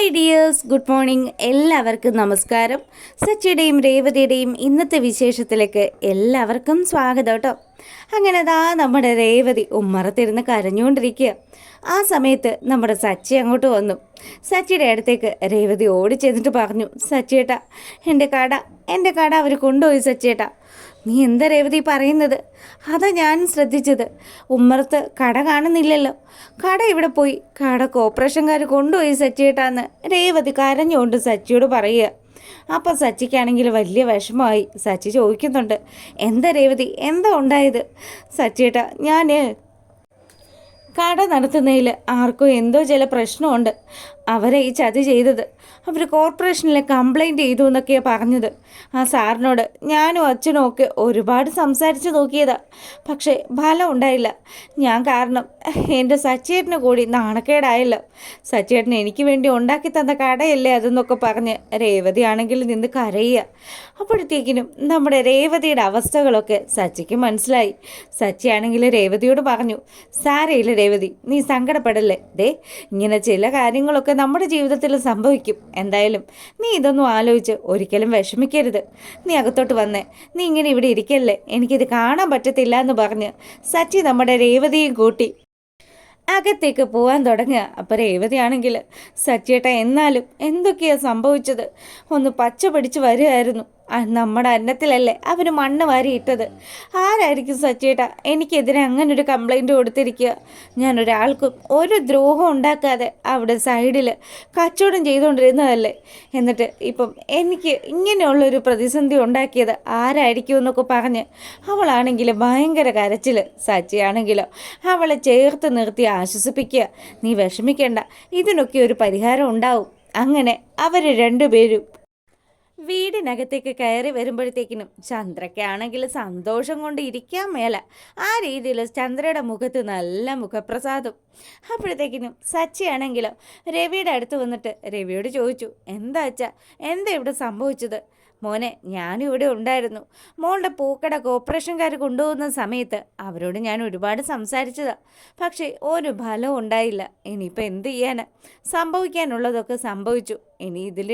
Hi dears, good morning. എല്ലാവർക്കും നമസ്കാരം. സച്ചിയുടെയും രേവതിയുടെയും ഇന്നത്തെ വിശേഷത്തിലേക്ക് എല്ലാവർക്കും സ്വാഗതം കേട്ടോ. അങ്ങനെ നമ്മുടെ രേവതി ഉമ്മറത്തിരുന്ന് കരഞ്ഞുകൊണ്ടിരിക്കുക. ആ സമയത്ത് നമ്മുടെ സച്ചി അങ്ങോട്ട് വന്നു. സച്ചിയുടെ അടുത്തേക്ക് രേവതി ഓടി ചെന്നിട്ട് പറഞ്ഞു, സച്ചിയേട്ടാ, എൻ്റെ കട അവർ കൊണ്ടുപോയി സച്ചിയേട്ടാ. നീ എന്താ രേവതി പറയുന്നത്? അതാ ഞാൻ ശ്രദ്ധിച്ചത്. ഉമ്മറത്ത് കട കാണുന്നില്ലല്ലോ. കട ഇവിടെ പോയി, കട കോർപ്പറേഷൻകാർ കൊണ്ടുപോയി സച്ചിയേട്ടാന്ന് രേവതി കരഞ്ഞുകൊണ്ട് സച്ചിയോട് പറയുക. അപ്പം സച്ചിക്കാണെങ്കിൽ വലിയ വിഷമമായി. സച്ചി ചോദിക്കുന്നുണ്ട്, എന്താ രേവതി, എന്താ ഉണ്ടായത്? സച്ചിയേട്ടാ, ഞാൻ കട നടത്തുന്നതിൽ ആർക്കും എന്തോ ചില പ്രശ്നമുണ്ട്. അവരെ ഈ ചതി ചെയ്തത് അവർ കോർപ്പറേഷനിൽ കംപ്ലൈൻറ്റ് ചെയ്തു എന്നൊക്കെയാണ് പറഞ്ഞത്. ആ സാറിനോട് ഞാനും അച്ഛനും ഒക്കെ ഒരുപാട് സംസാരിച്ച് നോക്കിയതാ, പക്ഷേ ഫലം ഉണ്ടായില്ല. ഞാൻ കാരണം എൻ്റെ സച്ചേട്ടന് കൂടി നാണക്കേടായല്ലോ. സച്ചേട്ടൻ എനിക്ക് വേണ്ടി ഉണ്ടാക്കി തന്ന കടയല്ലേ അതെന്നൊക്കെ പറഞ്ഞ് രേവതി ആണെങ്കിൽ നിന്ന് കരയുക. അപ്പോഴത്തേക്കിനും നമ്മുടെ രേവതിയുടെ അവസ്ഥകളൊക്കെ സച്ചിക്ക് മനസ്സിലായി. സച്ചി ആണെങ്കിൽ രേവതിയോട് പറഞ്ഞു, സാരയില്ല രേവതി, നീ സങ്കടപ്പെടല്ലേ. ഇങ്ങനെ ചില കാര്യങ്ങളൊക്കെ നമ്മുടെ ജീവിതത്തിൽ സംഭവിക്കും. എന്തായാലും നീ ഇതൊന്നും ആലോചിച്ച് ഒരിക്കലും വിഷമിക്കരുത്. നീ അകത്തോട്ട് വന്നേ, നീ ഇങ്ങനെ ഇവിടെ ഇരിക്കല്ലേ, എനിക്കിത് കാണാൻ പറ്റത്തില്ല എന്ന് പറഞ്ഞ് സച്ചി നമ്മുടെ രേവതിയും കൂട്ടി അകത്തേക്ക് പോകാൻ തുടങ്ങുക. അപ്പോൾ രേവതിയാണെങ്കിൽ, സച്ചിയേട്ട എന്നാലും എന്തൊക്കെയാണ് സംഭവിച്ചത്? ഒന്ന് പച്ച പിടിച്ച് വരികയായിരുന്നു. നമ്മുടെ അന്നത്തിലല്ലേ അവർ മണ്ണ് വാരി ഇട്ടത്. ആരായിരിക്കും സച്ചിയേട്ട എനിക്കെതിരെ അങ്ങനൊരു കംപ്ലൈൻറ്റ് കൊടുത്തിരിക്കുക? ഞാൻ ഒരാൾക്കും ഒരു ദ്രോഹം ഉണ്ടാക്കാതെ അവിടെ സൈഡിൽ കച്ചവടം ചെയ്തുകൊണ്ടിരുന്നതല്ലേ. എന്നിട്ട് ഇപ്പം എനിക്ക് ഇങ്ങനെയുള്ളൊരു പ്രതിസന്ധി ഉണ്ടാക്കിയത് ആരായിരിക്കും എന്നൊക്കെ പറഞ്ഞ് അവളാണെങ്കിൽ ഭയങ്കര കരച്ചിൽ. സച്ചിയാണെങ്കിലോ അവളെ ചേർത്ത് നിർത്തി ആശ്വസിപ്പിക്കുക. നീ വിഷമിക്കേണ്ട, ഇതിനൊക്കെ ഒരു പരിഹാരം ഉണ്ടാവും. അങ്ങനെ അവർ രണ്ടുപേരും വീടിനകത്തേക്ക് കയറി വരുമ്പോഴത്തേക്കിനും ചന്ദ്രയ്ക്കാണെങ്കിൽ സന്തോഷം കൊണ്ട് ഇരിക്കാൻ മേല. ആ രീതിയിൽ ചന്ദ്രയുടെ മുഖത്ത് നല്ല മുഖപ്രസാദം. അപ്പോഴത്തേക്കിനും സച്ചിയാണെങ്കിലോ രവിയുടെ അടുത്ത് വന്നിട്ട് രവിയോട് ചോദിച്ചു, എന്താ അച്ഛാ, എന്താ ഇവിടെ സംഭവിച്ചത്? മോനെ, ഞാനിവിടെ ഉണ്ടായിരുന്നു. മോളുടെ പൂക്കട കോർപ്പറേഷൻകാർ കൊണ്ടുപോകുന്ന സമയത്ത് അവരോട് ഞാൻ ഒരുപാട് സംസാരിച്ചതാണ്. പക്ഷേ ഒരു ഫലവും ഉണ്ടായില്ല. ഇനിയിപ്പോൾ എന്ത് ചെയ്യാനാ? സംഭവിക്കാനുള്ളതൊക്കെ സംഭവിച്ചു. ഇനി ഇതിൽ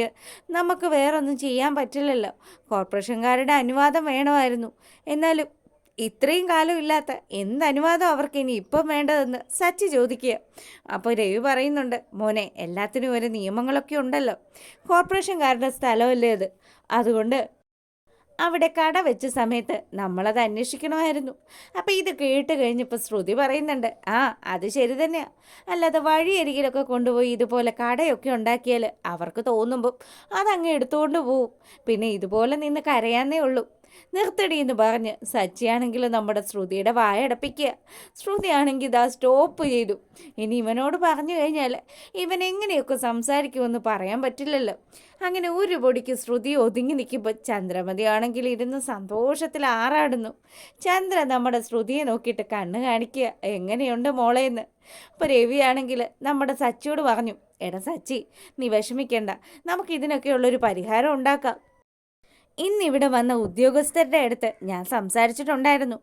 നമുക്ക് വേറൊന്നും ചെയ്യാൻ പറ്റില്ലല്ലോ. കോർപ്പറേഷൻകാരുടെ അനുവാദം വേണമായിരുന്നു. എന്നാലും ഇത്രയും കാലം ഇല്ലാത്ത എന്ത് അനുവാദം അവർക്ക് ഇനി ഇപ്പം വേണ്ടതെന്ന് സച്ചി ചോദിക്കുക. അപ്പോൾ രവി പറയുന്നുണ്ട്, മോനെ, എല്ലാത്തിനും ഒരു നിയമങ്ങളൊക്കെ ഉണ്ടല്ലോ. കോർപ്പറേഷൻകാരുടെ സ്ഥലമല്ലേ അത്. അതുകൊണ്ട് അവിടെ കട വെച്ച സമയത്ത് നമ്മളത് അന്വേഷിക്കണമായിരുന്നു. അപ്പോൾ ഇത് കേട്ട് കഴിഞ്ഞപ്പോൾ ശ്രുതി പറയുന്നുണ്ട്, അത് ശരി തന്നെയാണ്. അല്ലാതെ വഴിയരികിലൊക്കെ കൊണ്ടുപോയി ഇതുപോലെ കടയൊക്കെ ഉണ്ടാക്കിയാൽ അവർക്ക് തോന്നുമ്പം അതങ്ങ് എടുത്തുകൊണ്ട് പോവും. പിന്നെ ഇതുപോലെ നിന്ന് കരയാന്നേ ഉള്ളൂ. നിർത്തടി എന്ന് പറഞ്ഞ് സച്ചിയാണെങ്കിൽ നമ്മുടെ ശ്രുതിയുടെ വായടപ്പിക്കുക. ശ്രുതിയാണെങ്കിൽ ഇതാ സ്റ്റോപ്പ് ചെയ്തു. ഇനി ഇവനോട് പറഞ്ഞു കഴിഞ്ഞാൽ ഇവൻ എങ്ങനെയൊക്കെ സംസാരിക്കുമെന്ന് പറയാൻ പറ്റില്ലല്ലോ. അങ്ങനെ ഒരു പൊടിക്ക് ശ്രുതി ഒതുങ്ങി നിൽക്കുമ്പോൾ ചന്ദ്രമതി ആണെങ്കിൽ ഇരുന്ന് സന്തോഷത്തിൽ ആറാടുന്നു. ചന്ദ്ര നമ്മുടെ ശ്രുതിയെ നോക്കിയിട്ട് കണ്ണ് കാണിക്കുക, എങ്ങനെയുണ്ട് മോളേന്ന്. അപ്പോൾ രവിയാണെങ്കിൽ നമ്മുടെ സച്ചിയോട് പറഞ്ഞു, എടാ സച്ചി, നീ വിഷമിക്കേണ്ട, നമുക്കിതിനൊക്കെയുള്ളൊരു പരിഹാരം ഉണ്ടാക്കാം. ഇന്നിവിടെ വന്ന ഉദ്യോഗസ്ഥരുടെ അടുത്ത് ഞാൻ സംസാരിച്ചിട്ടുണ്ടായിരുന്നു.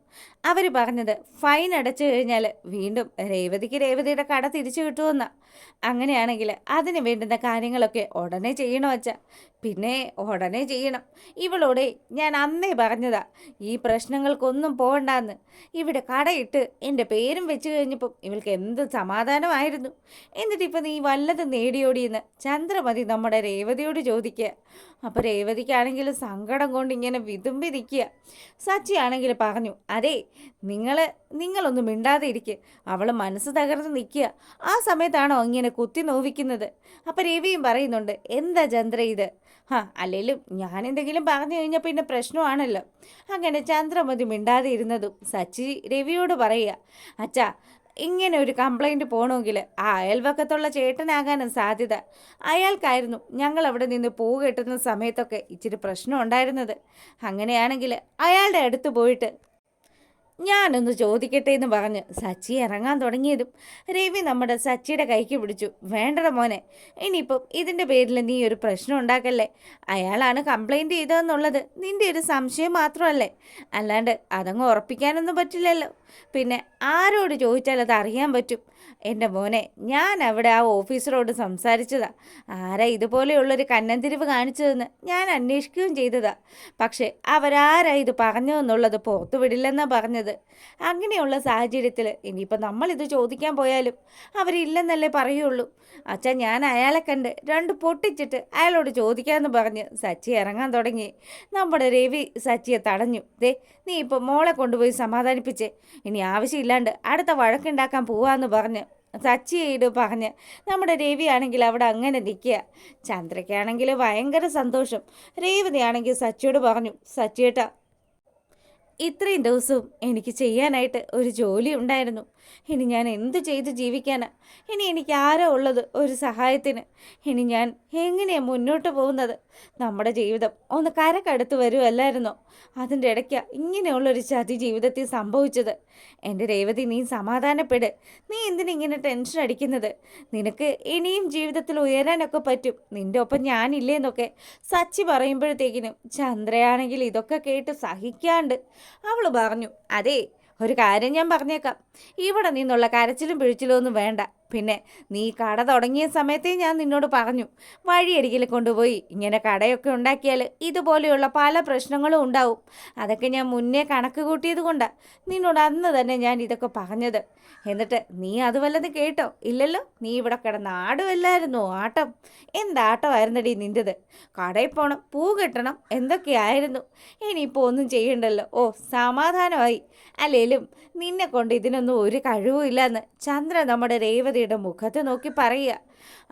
അവർ പറഞ്ഞത് ഫൈൻ അടച്ചു കഴിഞ്ഞാൽ വീണ്ടും രേവതിയുടെ കട തിരിച്ചു കിട്ടുമെന്നാണ്. അങ്ങനെയാണെങ്കിൽ അതിന് വേണ്ടുന്ന കാര്യങ്ങളൊക്കെ ഉടനെ ചെയ്യണോ അച്ഛാ? പിന്നെ ഉടനെ ചെയ്യണം. ഇവളോടെ ഞാൻ അന്നേ പറഞ്ഞതാ ഈ പ്രശ്നങ്ങൾക്കൊന്നും പോകണ്ടെന്ന്. ഇവിടെ കടയിട്ട് എൻ്റെ പേരും വെച്ച് കഴിഞ്ഞപ്പം ഇവൾക്ക് എന്ത് സമാധാനമായിരുന്നു. എന്നിട്ടിപ്പോൾ നീ വല്ലതും നേടിയോടിയെന്ന് ചന്ദ്രമതി നമ്മുടെ രേവതിയോട് ചോദിക്കുക. അപ്പോൾ രേവതിക്കാണെങ്കിൽ സങ്കടം കൊണ്ട് ഇങ്ങനെ വിതുമ്പിരിക്കുക. സച്ചിയാണെങ്കിൽ പറഞ്ഞു, അതേ, നിങ്ങളൊന്നും മിണ്ടാതെ ഇരിക്കുക. അവൾ മനസ്സ് തകർന്ന് നിൽക്കുക. ആ സമയത്താണോ ഇങ്ങനെ കുത്തി നോവിക്കുന്നത്? അപ്പോൾ രവിയും പറയുന്നുണ്ട്, എന്താ ചന്ദ്ര ഇത്? അല്ലെങ്കിലും ഞാൻ എന്തെങ്കിലും പറഞ്ഞു കഴിഞ്ഞാൽ പിന്നെ പ്രശ്നമാണല്ലോ. അങ്ങനെ ചന്ദ്രമതി മിണ്ടാതെ ഇരുന്നതും സച്ചി രവിയോട് പറയുക, അച്ഛാ, ഇങ്ങനെ ഒരു കംപ്ലൈൻറ്റ് പോകണമെങ്കിൽ ആ അയൽവക്കത്തുള്ള ചേട്ടനാകാനും സാധ്യത. അയാൾക്കായിരുന്നു ഞങ്ങൾ അവിടെ നിന്ന് പൂ കെട്ടുന്ന സമയത്തൊക്കെ ഇച്ചിരി പ്രശ്നം ഉണ്ടായിരുന്നത്. അങ്ങനെയാണെങ്കിൽ അയാളുടെ അടുത്ത് പോയിട്ട് ഞാനൊന്ന് ചോദിക്കട്ടെ എന്ന് പറഞ്ഞ് സച്ചി ഇറങ്ങാൻ തുടങ്ങിയതും രവി നമ്മുടെ സച്ചിയുടെ കൈക്ക് പിടിച്ചു. വേണ്ടട മോനെ, ഇനിയിപ്പം ഇതിൻ്റെ പേരിൽ നീ ഒരു പ്രശ്നം ഉണ്ടാക്കല്ലേ. അയാളാണ് കംപ്ലൈൻറ്റ് ചെയ്തതെന്നുള്ളത് നിൻ്റെ ഒരു സംശയം മാത്രമല്ലേ, അല്ലാണ്ട് അതങ്ങ് ഉറപ്പിക്കാനൊന്നും പറ്റില്ലല്ലോ. പിന്നെ ആരോട് ചോദിച്ചാൽ അത് അറിയാൻ പറ്റും. എൻ്റെ മോനെ, ഞാൻ അവിടെ ആ ഓഫീസറോട് സംസാരിച്ചതാ. ആരാ ഇതുപോലെയുള്ളൊരു കന്നന്തിരിവ് കാണിച്ചതെന്ന് ഞാൻ അന്വേഷിക്കുകയും ചെയ്തതാ. പക്ഷേ അവരാരാ ഇത് പറഞ്ഞതെന്നുള്ളത് പുറത്തു വിടില്ലെന്നാണ് പറഞ്ഞത്. അങ്ങനെയുള്ള സാഹചര്യത്തിൽ ഇനിയിപ്പോൾ നമ്മളിത് ചോദിക്കാൻ പോയാലും അവരില്ലെന്നല്ലേ പറയുള്ളൂ. അച്ഛാ, ഞാൻ അയാളെ കണ്ട് രണ്ട് പൊട്ടിച്ചിട്ട് അയാളോട് ചോദിക്കാമെന്ന് പറഞ്ഞ് സച്ചി ഇറങ്ങാൻ തുടങ്ങി. നമ്മുടെ രവി സച്ചിയെ തടഞ്ഞു. ദേ, നീ ഇപ്പോൾ മോളെ കൊണ്ടുപോയി സമാധാനിപ്പിച്ചേ, ഇനി ആവശ്യമില്ലാണ്ട് അടുത്ത വഴക്കുണ്ടാക്കാൻ പോവാന്ന് പറഞ്ഞ് സച്ചിയോട് പറഞ്ഞ് നമ്മുടെ രവിയാണെങ്കിൽ അവിടെ അങ്ങനെ നിൽക്കുക. ചന്ദ്രയ്ക്കാണെങ്കിൽ ഭയങ്കര സന്തോഷം. രേവതിയാണെങ്കിൽ സച്ചിയോട് പറഞ്ഞു, സച്ചിയേട്ടാ, ഇത്രയും ദിവസവും എനിക്ക് ചെയ്യാനായിട്ട് ഒരു ജോലി ഉണ്ടായിരുന്നു. ഇനി ഞാൻ എന്ത് ചെയ്ത് ജീവിക്കാനാ? ഇനി എനിക്ക് ആരോ ഉള്ളത് ഒരു സഹായത്തിന്? ഇനി ഞാൻ എങ്ങനെയാണ് മുന്നോട്ട് പോകുന്നത്? നമ്മുടെ ജീവിതം ഒന്ന് കരക്കടുത്ത് വരുമല്ലായിരുന്നോ? അതിൻ്റെ ഇടയ്ക്കാണ് ഇങ്ങനെയുള്ളൊരു ചതി ജീവിതത്തിൽ സംഭവിച്ചത്. എൻ്റെ രേവതി, നീ സമാധാനപ്പെട്. നീ എന്തിനിങ്ങനെ ടെൻഷൻ അടിക്കുന്നത്? നിനക്ക് ഇനിയും ജീവിതത്തിൽ ഉയരാനൊക്കെ പറ്റും. നിൻ്റെ ഒപ്പം ഞാനില്ലേന്നൊക്കെ സച്ചി പറയുമ്പോഴത്തേക്കിനും ചന്ദ്രയാണെങ്കിൽ ഇതൊക്കെ കേട്ട് സഹിക്കാണ്ട് അവൾ പറഞ്ഞു, അതേ, ഒരു കാര്യം ഞാൻ പറഞ്ഞേക്കാം. ഇവിടെ നിന്നുള്ള കരച്ചിലും പിഴിച്ചിലും ഒന്നും വേണ്ട. പിന്നെ നീ കട തുടങ്ങിയ സമയത്തേ ഞാൻ നിന്നോട് പറഞ്ഞു, വഴിയരികിൽ കൊണ്ടുപോയി ഇങ്ങനെ കടയൊക്കെ ഉണ്ടാക്കിയാൽ ഇതുപോലെയുള്ള പല പ്രശ്നങ്ങളും ഉണ്ടാവും. അതൊക്കെ ഞാൻ മുന്നേ കണക്ക് കൂട്ടിയത് കൊണ്ടാണ് നിന്നോട് അന്ന് തന്നെ ഞാൻ ഇതൊക്കെ പറഞ്ഞത്. എന്നിട്ട് നീ അത് വല്ലതും കേട്ടോ? ഇല്ലല്ലോ. നീ ഇവിടെ കിടന്ന് ആടുമല്ലായിരുന്നോ ആട്ടം? എന്താട്ടമായിരുന്നടി നിൻ്റെത്? കടയിൽ പോകണം, പൂ കെട്ടണം, എന്തൊക്കെയായിരുന്നു. ഇനിയിപ്പോൾ ഒന്നും ചെയ്യണ്ടല്ലോ. ഓ, സമാധാനമായി. അല്ലേലും നിന്നെ കൊണ്ട് ഇതിനൊന്നും ഒരു കഴിവും ഇല്ലയെന്ന് ചന്ദ്ര നമ്മുടെ രേവതിയുടെ മുഖത്ത് നോക്കി പറയുക.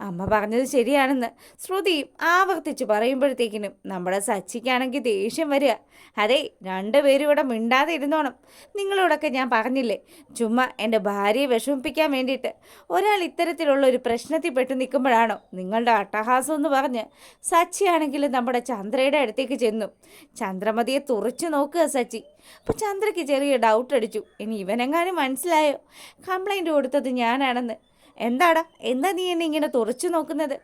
അമ്മ പറഞ്ഞത് ശരിയാണെന്ന് ശ്രുതിയും ആവർത്തിച്ച് പറയുമ്പോഴത്തേക്കിനും നമ്മുടെ സച്ചിക്കാണെങ്കിൽ ദേഷ്യം വരിക. അതെ, രണ്ടുപേരും ഇവിടെ മിണ്ടാതെ ഇരുന്നോണം. നിങ്ങളോടൊക്കെ ഞാൻ പറഞ്ഞില്ലേ, ചുമ്മാ എൻ്റെ ഭാര്യയെ വിഷമിപ്പിക്കാൻ വേണ്ടിയിട്ട് ഒരാൾ ഇത്തരത്തിലുള്ള ഒരു പ്രശ്നത്തിൽ പെട്ട് നിൽക്കുമ്പോഴാണോ നിങ്ങളുടെ അട്ടഹാസം എന്ന് പറഞ്ഞ് സച്ചിയാണെങ്കിൽ നമ്മുടെ ചന്ദ്രയുടെ അടുത്തേക്ക് ചെന്നു. ചന്ദ്രമതിയെ തുറച്ചു നോക്കുക സച്ചി. അപ്പോൾ ചന്ദ്രയ്ക്ക് ചെറിയ ഡൗട്ട് അടിച്ചു, ഇനി ഇവനെങ്ങാനും മനസ്സിലായോ കംപ്ലൈൻറ്റ് കൊടുത്തത് ഞാനാണെന്ന്. എന്താടാ, എന്താ നീ എന്നെ ഇങ്ങനെ തുറച്ചു നോക്കുന്നത്?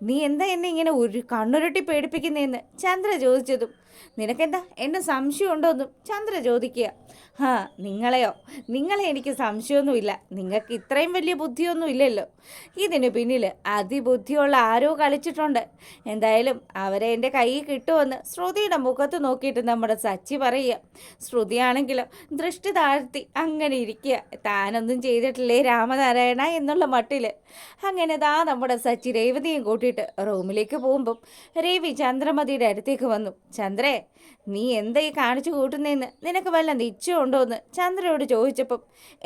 നീ എന്താ എന്നെ ഇങ്ങനെ ഒരു കണ്ണുരുട്ടി പേടിപ്പിക്കുന്നതെന്ന് ചന്ദ്ര ചോദിച്ചതും, നിനക്കെന്താ എന്നെ സംശയമുണ്ടോയെന്നും ചന്ദ്ര ചോദിക്കുക. ആ, നിങ്ങളെ എനിക്ക് സംശയമൊന്നുമില്ല. നിങ്ങൾക്ക് ഇത്രയും വലിയ ബുദ്ധിയൊന്നും ഇല്ലല്ലോ. ഇതിന് പിന്നിൽ അതിബുദ്ധിയുള്ള ആരോ കളിച്ചിട്ടുണ്ട്. എന്തായാലും അവരെ എൻ്റെ കയ്യിൽ കിട്ടുമെന്ന് ശ്രുതിയുടെ മുഖത്ത് നോക്കിയിട്ട് നമ്മുടെ സച്ചി പറയുക. ശ്രുതിയാണെങ്കിലും ദൃഷ്ടി താഴ്ത്തി അങ്ങനെ ഇരിക്കുക. താനൊന്നും ചെയ്തിട്ടില്ലേ രാമനാരായണ എന്നുള്ള മട്ടിൽ. അങ്ങനെ നമ്മുടെ സച്ചി രേവതിയും കൂട്ടിയിട്ട് റൂമിലേക്ക് പോകുമ്പം രവി ചന്ദ്രമതിയുടെ അടുത്തേക്ക് വന്നു. ചന്ദ്രേ, നീ എന്താ ഈ കാണിച്ചു കൂട്ടുന്നതെന്ന് നിനക്ക് വല്ല നിശ്ചയമുണ്ടോ എന്ന് ചന്ദ്രയോട് ചോദിച്ചപ്പം,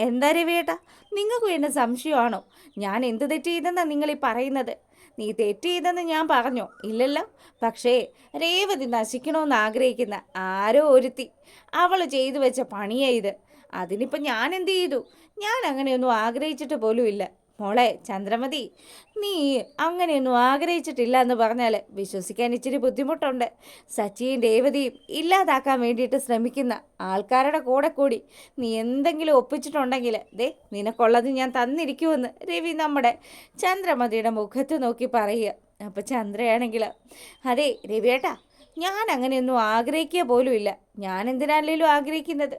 എന്താ രവിയേട്ടാ, നിങ്ങൾക്കും എന്നെ സംശയമാണോ? ഞാൻ എന്ത് തെറ്റ് ചെയ്തെന്നാണ് നിങ്ങളീ പറയുന്നത്? നീ തെറ്റ് ചെയ്തെന്ന് ഞാൻ പറഞ്ഞോ? ഇല്ലല്ലോ. പക്ഷേ രേവതി നശിക്കണമെന്ന് ആഗ്രഹിക്കുന്ന ആരോ ഒരുത്തി അവൾ ചെയ്തു വെച്ച പണിയാ ഇത്. അതിനിപ്പം ഞാൻ എന്ത് ചെയ്തു? ഞാൻ അങ്ങനെയൊന്നും ആഗ്രഹിച്ചിട്ട് പോലുമില്ല. മോളെ ചന്ദ്രമതി, നീ അങ്ങനെയൊന്നും ആഗ്രഹിച്ചിട്ടില്ല എന്ന് പറഞ്ഞാൽ വിശ്വസിക്കാൻ ഇച്ചിരി ബുദ്ധിമുട്ടുണ്ട്. സച്ചിയും രേവതിയും ഇല്ലാതാക്കാൻ വേണ്ടിയിട്ട് ശ്രമിക്കുന്ന ആൾക്കാരുടെ കൂടെ കൂടി നീ എന്തെങ്കിലും ഒപ്പിച്ചിട്ടുണ്ടെങ്കിൽ ദേ നിനക്കുള്ളത് ഞാൻ തന്നിരിക്കുമെന്ന് രവി നമ്മുടെ ചന്ദ്രമതിയുടെ മുഖത്ത് നോക്കി പറയുക. അപ്പോൾ ചന്ദ്രയാണെങ്കിൽ, അതെ രവിയേട്ടാ, ഞാൻ അങ്ങനെയൊന്നും ആഗ്രഹിക്കുക പോലുമില്ല. ഞാൻ എന്തിനല്ലേലും ആഗ്രഹിക്കുന്നത്?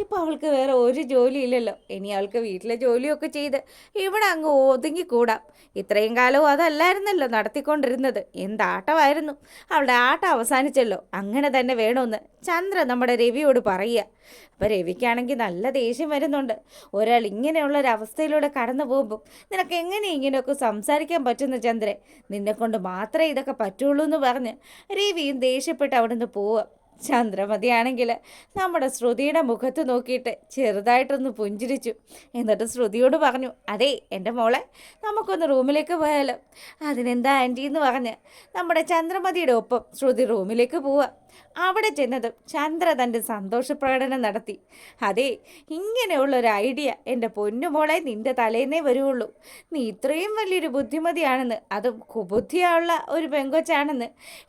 ഇപ്പോൾ അവൾക്ക് വേറെ ഒരു ജോലിയില്ലല്ലോ. ഇനി അവൾക്ക് വീട്ടിലെ ജോലിയൊക്കെ ചെയ്ത് ഇവിടെ അങ്ങ് ഒതുങ്ങിക്കൂടാം. ഇത്രയും കാലവും അതല്ലായിരുന്നല്ലോ നടത്തിക്കൊണ്ടിരുന്നത്. എന്താട്ടമായിരുന്നു. അവളുടെ ആട്ടം അവസാനിച്ചല്ലോ. അങ്ങനെ തന്നെ വേണമെന്ന് ചന്ദ്ര നമ്മുടെ രവിയോട് പറയുക. അപ്പോൾ രവിക്കാണെങ്കിൽ നല്ല ദേഷ്യം വരുന്നുണ്ട്. ഒരാൾ ഇങ്ങനെയുള്ളൊരവസ്ഥയിലൂടെ കടന്നു പോകുമ്പം നിനക്ക് എങ്ങനെ ഇങ്ങനെയൊക്കെ സംസാരിക്കാൻ പറ്റുന്ന ചന്ദ്രൻ? നിന്നെക്കൊണ്ട് മാത്രമേ ഇതൊക്കെ പറ്റുള്ളൂ എന്ന് പറഞ്ഞ് രവിയും ദേഷ്യപ്പെട്ട് അവിടെ നിന്ന് പോവുക. ചന്ദ്രമതിയാണെങ്കിൽ നമ്മുടെ ശ്രുതിയുടെ മുഖത്ത് നോക്കിയിട്ട് ചെറുതായിട്ടൊന്ന് പുഞ്ചിരിച്ചു. എന്നിട്ട് ശ്രുതിയോട് പറഞ്ഞു, അതേ എൻ്റെ മോളെ, നമുക്കൊന്ന് റൂമിലേക്ക് പോയാലോ? അതിനെന്താ ആൻറ്റി എന്ന് പറഞ്ഞ് നമ്മുടെ ചന്ദ്രമതിയുടെ ഒപ്പം ശ്രുതി റൂമിലേക്ക് പോവുക. അവിടെ ചെന്നതും ചന്ദ്ര തൻ്റെ സന്തോഷപ്രകടനം നടത്തി. അതേ, ഇങ്ങനെയുള്ളൊരു ഐഡിയ എൻ്റെ പൊന്നുമോളെ നിൻ്റെ തലേന്നേ വരുള്ളൂ. നീ ഇത്രയും വലിയൊരു ബുദ്ധിമതിയാണെന്ന്, അതും കുബുദ്ധിയുള്ള ഒരു പെങ്കൊച്ചാണെന്ന്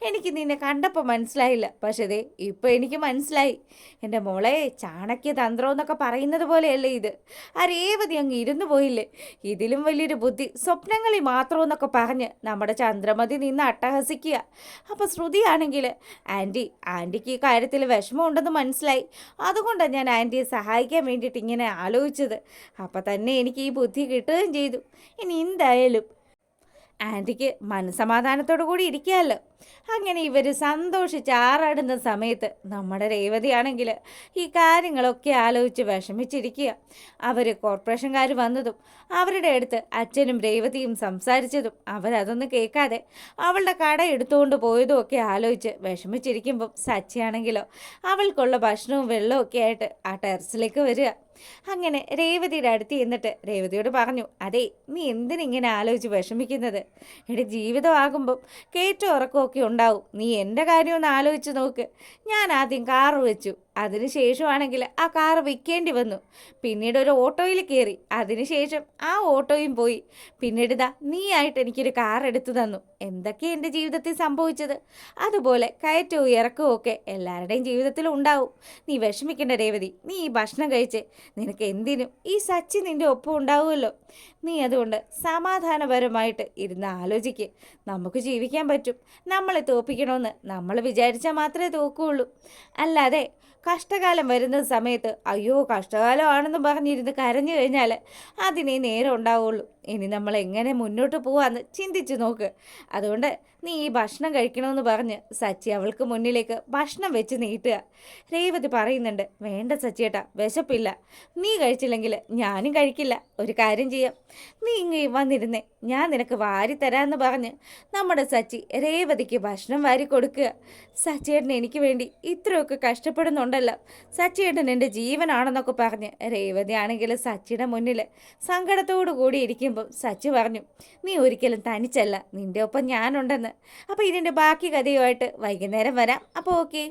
എനിക്ക് നിന്നെ കണ്ടപ്പോൾ മനസ്സിലായില്ല. പക്ഷേ ദേ ഇപ്പോൾ എനിക്ക് മനസ്സിലായി. എൻ്റെ മോളെ, ചാണക്യ തന്ത്രം എന്നൊക്കെ പറയുന്നത് പോലെയല്ലേ ഇത്. ആ രേവതി അങ്ങ് ഇരുന്നു പോയില്ലേ. ഇതിലും വലിയൊരു ബുദ്ധി സ്വപ്നങ്ങളിൽ മാത്രമെന്നൊക്കെ പറഞ്ഞ് നമ്മുടെ ചന്ദ്രമതി നിന്ന് അട്ടഹസിക്കുക. അപ്പോൾ ശ്രുതിയാണെങ്കിൽ ആൻറ്റിക്ക് ഈ കാര്യത്തിൽ വിഷമമുണ്ടെന്ന് മനസ്സിലായി. അതുകൊണ്ടാണ് ഞാൻ ആൻറ്റിയെ സഹായിക്കാൻ വേണ്ടിയിട്ട് ഇങ്ങനെ ആലോചിച്ചത്. അപ്പം തന്നെ എനിക്ക് ഈ ബുദ്ധി കിട്ടുകയും ചെയ്തു. ഇനി എന്തായാലും ആൻറ്റിക്ക് മനസ്സമാധാനത്തോടു കൂടി ഇരിക്കാമല്ലോ. അങ്ങനെ ഇവർ സന്തോഷിച്ച് ആറാടുന്ന സമയത്ത് നമ്മുടെ രേവതിയാണെങ്കിൽ ഈ കാര്യങ്ങളൊക്കെ ആലോചിച്ച് വിഷമിച്ചിരിക്കുക. അവർ കോർപ്പറേഷൻകാർ വന്നതും അവരുടെ അടുത്ത് അച്ഛനും രേവതിയും സംസാരിച്ചതും അവരതൊന്നും കേൾക്കാതെ അവളുടെ കട എടുത്തുകൊണ്ട് പോയതും ഒക്കെ ആലോചിച്ച് വിഷമിച്ചിരിക്കുമ്പം സച്ചിയാണെങ്കിലോ അവൾക്കുള്ള ഭക്ഷണവും വെള്ളവും ഒക്കെ ആയിട്ട് ആ ടെറസിലേക്ക് വരിക. അങ്ങനെ രേവതിയുടെ അടുത്ത് ചെന്നിട്ട് രേവതിയോട് പറഞ്ഞു, അതെ, നീ എന്തിനിങ്ങനെ ആലോചിച്ച് വിഷമിക്കുന്നത്? എടി, ജീവിതമാകുമ്പം കയറ്റം ഇറക്കമൊക്കെ ഉണ്ടാവും. നീ എൻ്റെ കാര്യമൊന്ന് ആലോചിച്ച് നോക്ക്. ഞാൻ ആദ്യം കാറ് വെച്ചു, അതിനുശേഷമാണെങ്കിൽ ആ കാറ് വിൽക്കേണ്ടി വന്നു. പിന്നീട് ഒരു ഓട്ടോയിൽ കയറി, അതിനുശേഷം ആ ഓട്ടോയും പോയി. പിന്നീട് നീയായിട്ട് എനിക്കൊരു കാർ എടുത്തു തന്നു. എന്തൊക്കെ എൻ്റെ ജീവിതത്തിൽ സംഭവിച്ചത്? അതുപോലെ കയറ്റവും ഇറക്കവും ഒക്കെ എല്ലാവരുടെയും ജീവിതത്തിലും ഉണ്ടാവും. നീ വിഷമിക്കേണ്ട രേവതി, നീ ഈ ഭക്ഷണം കഴിച്ച് നിനക്ക് എന്തിനും ഈ സച്ചി നിൻ്റെ ഒപ്പം ഉണ്ടാവുമല്ലോ. നീ അതുകൊണ്ട് സമാധാനപരമായിട്ട് ഇരുന്ന് ആലോചിക്ക്. നമുക്ക് ജീവിക്കാൻ പറ്റും. നമ്മളെ തോൽപ്പിക്കണമെന്ന് നമ്മൾ വിചാരിച്ചാൽ മാത്രമേ തോക്കുകയുള്ളൂ. അല്ലാതെ കഷ്ടകാലം വരുന്ന സമയത്ത് അയ്യോ കഷ്ടകാലമാണെന്ന് പറഞ്ഞിരുന്ന് കരഞ്ഞു കഴിഞ്ഞാൽ അതിനേ നേരം ഉണ്ടാവുള്ളൂ. ഇനി നമ്മൾ എങ്ങനെ മുന്നോട്ട് പോവാന്ന് ചിന്തിച്ച് നോക്ക്. അതുകൊണ്ട് നീ ഈ ഭക്ഷണം കഴിക്കണമെന്ന് പറഞ്ഞ് സച്ചി അവൾക്ക് മുന്നിലേക്ക് ഭക്ഷണം വെച്ച് നീട്ടുക. രേവതി പറയുന്നുണ്ട്, വേണ്ട സച്ചിയേട്ടാ, വിശപ്പില്ല. നീ കഴിച്ചില്ലെങ്കിൽ ഞാനും കഴിക്കില്ല. ഒരു കാര്യം ചെയ്യാം, നീ ഇങ്ങ് വന്നിരുന്നേ, ഞാൻ നിനക്ക് വാരി തരാമെന്ന് പറഞ്ഞ് നമ്മുടെ സച്ചി രേവതിക്ക് ഭക്ഷണം വാരി കൊടുക്കുക. സച്ചിയേട്ടൻ എനിക്ക് വേണ്ടി ഇത്രയൊക്കെ കഷ്ടപ്പെടുന്നുണ്ടല്ലോ, സച്ചിയേട്ടൻ എൻ്റെ ജീവനാണെന്നൊക്കെ പറഞ്ഞ് രേവതി ആണെങ്കിൽ സച്ചിയുടെ മുന്നിൽ സങ്കടത്തോടു കൂടി ഇരിക്കുമ്പം സച്ചി പറഞ്ഞു, നീ ഒരിക്കലും തനിച്ചല്ല, നിൻ്റെ ഒപ്പം ഞാനുണ്ടെന്ന്. അപ്പോൾ ഇതിൻ്റെ ബാക്കി കഥയുമായിട്ട് വൈകുന്നേരം വരാം. അപ്പോൾ ഓക്കെ.